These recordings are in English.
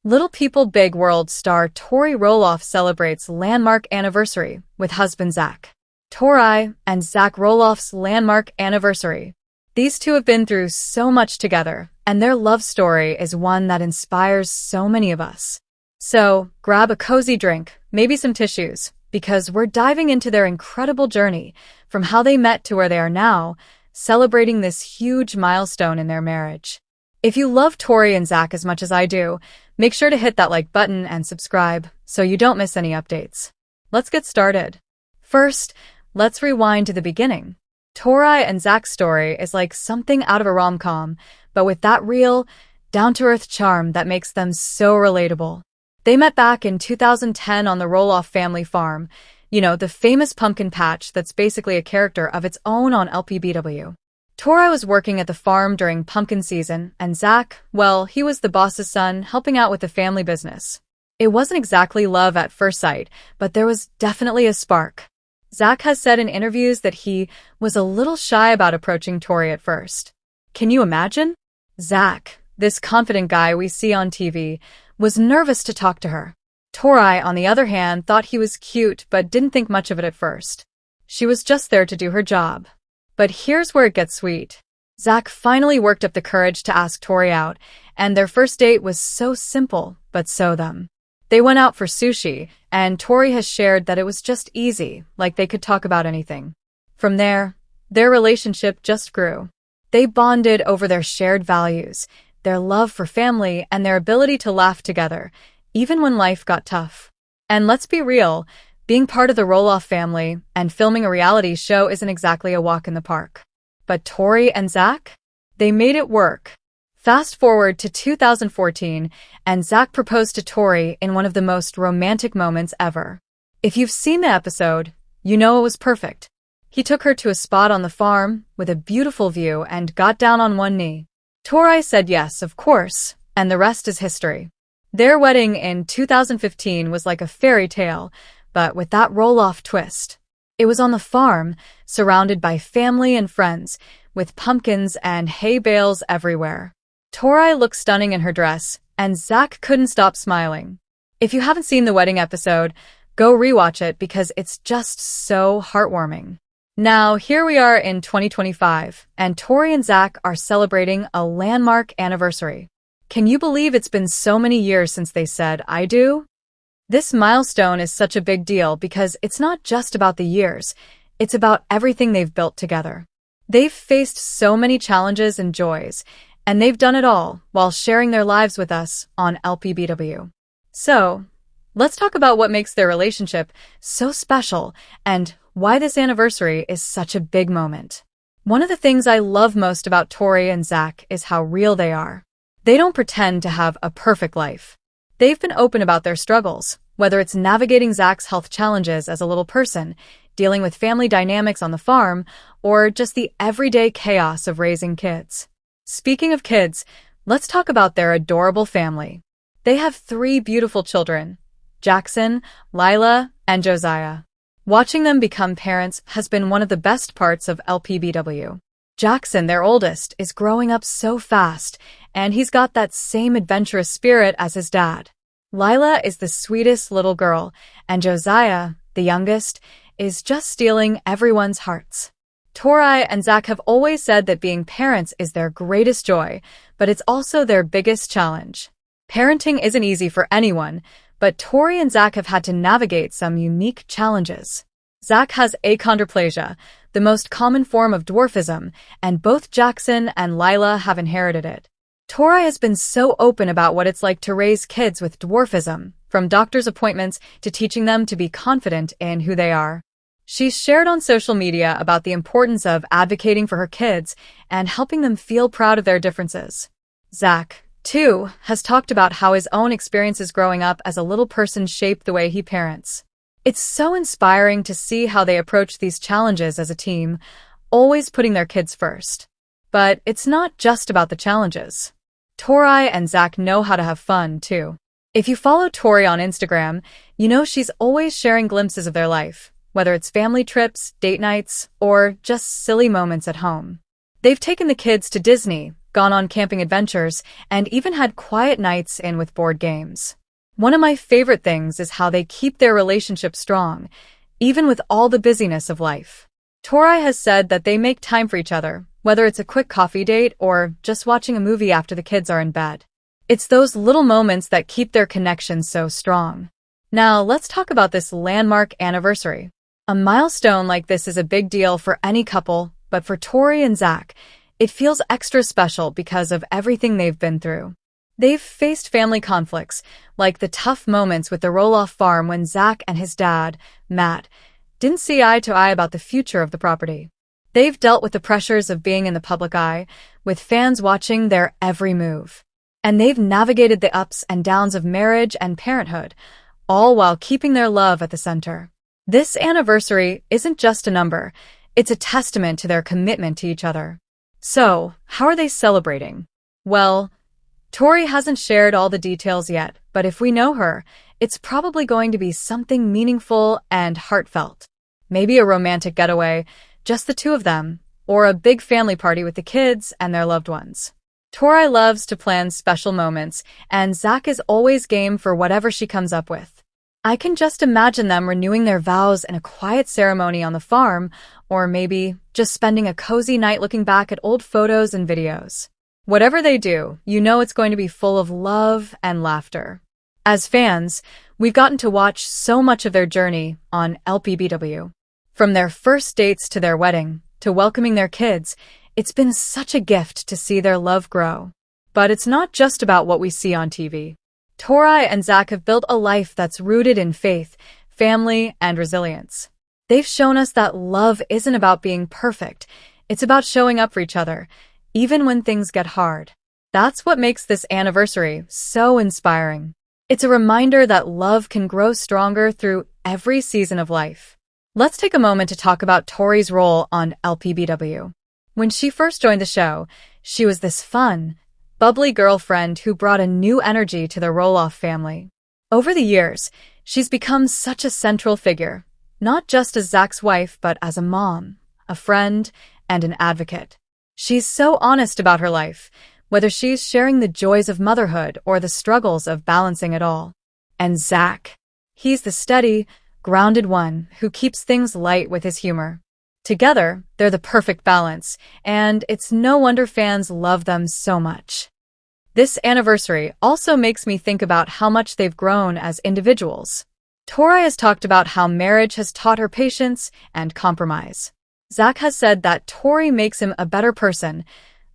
Little People Big World star Tori Roloff celebrates landmark anniversary with husband Zach. Tori and Zach Roloff's landmark anniversary. These two have been through so much together, and their love story is one that inspires so many of us. So, grab a cozy drink, maybe some tissues, because we're diving into their incredible journey from how they met to where they are now, celebrating this huge milestone in their marriage. If you love Tori and Zach as much as I do, make sure to hit that like button and subscribe so you don't miss any updates. Let's get started. First, let's rewind to the beginning. Tori and Zach's story is like something out of a rom-com, but with that real, down-to-earth charm that makes them so relatable. They met back in 2010 on the Roloff family farm, the famous pumpkin patch that's basically a character of its own on LPBW. Tori was working at the farm during pumpkin season, and Zach, well, he was the boss's son, helping out with the family business. It wasn't exactly love at first sight, but there was definitely a spark. Zach has said in interviews that he was a little shy about approaching Tori at first. Can you imagine? Zach, this confident guy we see on TV, was nervous to talk to her. Tori, on the other hand, thought he was cute but didn't think much of it at first. She was just there to do her job. But here's where it gets sweet. Zach finally worked up the courage to ask Tori out, and their first date was so simple, but so them. They went out for sushi, and Tori has shared that it was just easy, like they could talk about anything. From there, their relationship just grew. They bonded over their shared values, their love for family, and their ability to laugh together, even when life got tough. And let's be real, being part of the Roloff family and filming a reality show isn't exactly a walk in the park. But Tori and Zach? They made it work. Fast forward to 2014, and Zach proposed to Tori in one of the most romantic moments ever. If you've seen the episode, you know it was perfect. He took her to a spot on the farm with a beautiful view and got down on one knee. Tori said yes, of course, and the rest is history. Their wedding in 2015 was like a fairy tale, but with that Roloff twist. It was on the farm, surrounded by family and friends, with pumpkins and hay bales everywhere. Tori looked stunning in her dress, and Zach couldn't stop smiling. If you haven't seen the wedding episode, go rewatch it because it's just so heartwarming. Now, here we are in 2025, and Tori and Zach are celebrating a landmark anniversary. Can you believe it's been so many years since they said, "I do"? This milestone is such a big deal because it's not just about the years, it's about everything they've built together. They've faced so many challenges and joys, and they've done it all while sharing their lives with us on LPBW. So, let's talk about what makes their relationship so special and why this anniversary is such a big moment. One of the things I love most about Tori and Zach is how real they are. They don't pretend to have a perfect life. They've been open about their struggles, whether it's navigating Zach's health challenges as a little person, dealing with family dynamics on the farm, or just the everyday chaos of raising kids. Speaking of kids, let's talk about their adorable family. They have 3 beautiful children, Jackson, Lila, and Josiah. Watching them become parents has been one of the best parts of LPBW. Jackson, their oldest, is growing up so fast, and he's got that same adventurous spirit as his dad. Lila is the sweetest little girl, and Josiah, the youngest, is just stealing everyone's hearts. Tori and Zach have always said that being parents is their greatest joy, but it's also their biggest challenge. Parenting isn't easy for anyone, but Tori and Zach have had to navigate some unique challenges. Zach has achondroplasia, the most common form of dwarfism, and both Jackson and Lila have inherited it. Tori has been so open about what it's like to raise kids with dwarfism, from doctor's appointments to teaching them to be confident in who they are. She's shared on social media about the importance of advocating for her kids and helping them feel proud of their differences. Zach, too, has talked about how his own experiences growing up as a little person shaped the way he parents. It's so inspiring to see how they approach these challenges as a team, always putting their kids first. But it's not just about the challenges. Tori and Zach know how to have fun, too. If you follow Tori on Instagram, you know she's always sharing glimpses of their life, whether it's family trips, date nights, or just silly moments at home. They've taken the kids to Disney, gone on camping adventures, and even had quiet nights in with board games. One of my favorite things is how they keep their relationship strong, even with all the busyness of life. Tori has said that they make time for each other, whether it's a quick coffee date or just watching a movie after the kids are in bed. It's those little moments that keep their connection so strong. Now, let's talk about this landmark anniversary. A milestone like this is a big deal for any couple, but for Tori and Zach, it feels extra special because of everything they've been through. They've faced family conflicts, like the tough moments with the Roloff farm when Zach and his dad, Matt, didn't see eye to eye about the future of the property. They've dealt with the pressures of being in the public eye, with fans watching their every move. And they've navigated the ups and downs of marriage and parenthood, all while keeping their love at the center. This anniversary isn't just a number, it's a testament to their commitment to each other. So, how are they celebrating? Well, Tori hasn't shared all the details yet, but if we know her, it's probably going to be something meaningful and heartfelt. Maybe a romantic getaway, just the two of them, or a big family party with the kids and their loved ones. Tori loves to plan special moments, and Zach is always game for whatever she comes up with. I can just imagine them renewing their vows in a quiet ceremony on the farm, or maybe just spending a cozy night looking back at old photos and videos. Whatever they do, you know it's going to be full of love and laughter. As fans, we've gotten to watch so much of their journey on LPBW. From their first dates to their wedding, to welcoming their kids, it's been such a gift to see their love grow. But it's not just about what we see on TV. Tori and Zach have built a life that's rooted in faith, family, and resilience. They've shown us that love isn't about being perfect. It's about showing up for each other, even when things get hard. That's what makes this anniversary so inspiring. It's a reminder that love can grow stronger through every season of life. Let's take a moment to talk about Tori's role on LPBW. When she first joined the show, she was this fun, bubbly girlfriend who brought a new energy to the Roloff family. Over the years, she's become such a central figure, not just as Zach's wife, but as a mom, a friend, and an advocate. She's so honest about her life, whether she's sharing the joys of motherhood or the struggles of balancing it all. And Zach, he's the steady, grounded one who keeps things light with his humor. Together, they're the perfect balance, and it's no wonder fans love them so much. This anniversary also makes me think about how much they've grown as individuals. Tori has talked about how marriage has taught her patience and compromise. Zach has said that Tori makes him a better person,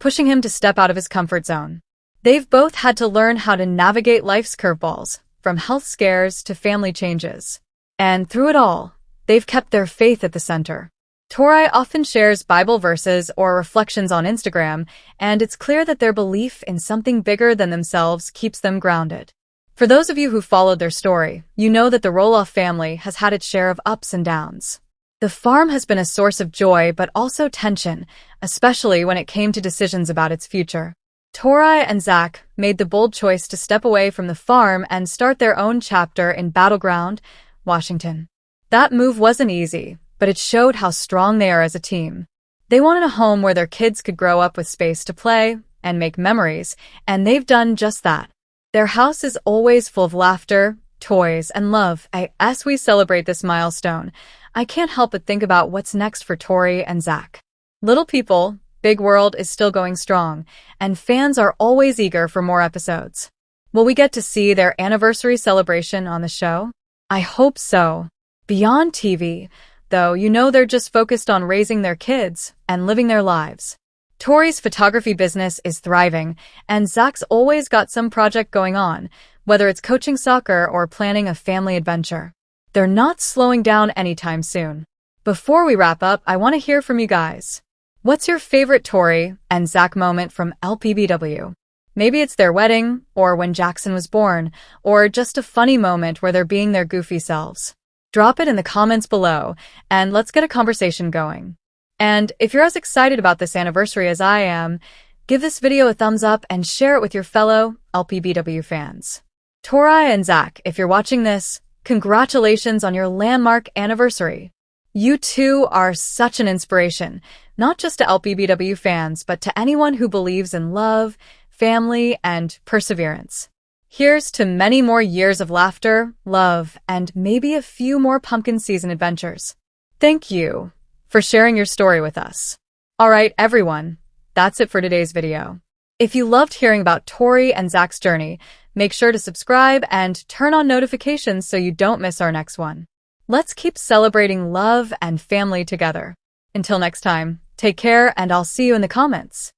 pushing him to step out of his comfort zone. They've both had to learn how to navigate life's curveballs, from health scares to family changes. And through it all, they've kept their faith at the center. Tori often shares Bible verses or reflections on Instagram, and it's clear that their belief in something bigger than themselves keeps them grounded. For those of you who followed their story, you know that the Roloff family has had its share of ups and downs. The farm has been a source of joy but also tension, especially when it came to decisions about its future. Tori and Zach made the bold choice to step away from the farm and start their own chapter in Battleground, Washington. That move wasn't easy, but it showed how strong they are as a team. They wanted a home where their kids could grow up with space to play and make memories, and they've done just that. Their house is always full of laughter, toys, and love. As we celebrate this milestone, I can't help but think about what's next for Tori and Zach. Little People, Big World is still going strong, and fans are always eager for more episodes. Will we get to see their anniversary celebration on the show? I hope so. Beyond TV, though, you know they're just focused on raising their kids and living their lives. Tori's photography business is thriving, and Zach's always got some project going on, whether it's coaching soccer or planning a family adventure. They're not slowing down anytime soon. Before we wrap up, I want to hear from you guys. What's your favorite Tori and Zach moment from LPBW? Maybe it's their wedding, or when Jackson was born, or just a funny moment where they're being their goofy selves. Drop it in the comments below, and let's get a conversation going. And if you're as excited about this anniversary as I am, give this video a thumbs up and share it with your fellow LPBW fans. Tori and Zach, if you're watching this, congratulations on your landmark anniversary. You two are such an inspiration, not just to LPBW fans, but to anyone who believes in love, family, and perseverance. Here's to many more years of laughter, love, and maybe a few more pumpkin season adventures. Thank you for sharing your story with us. All right, everyone, that's it for today's video. If you loved hearing about Tori and Zach's journey, make sure to subscribe and turn on notifications so you don't miss our next one. Let's keep celebrating love and family together. Until next time, take care and I'll see you in the comments.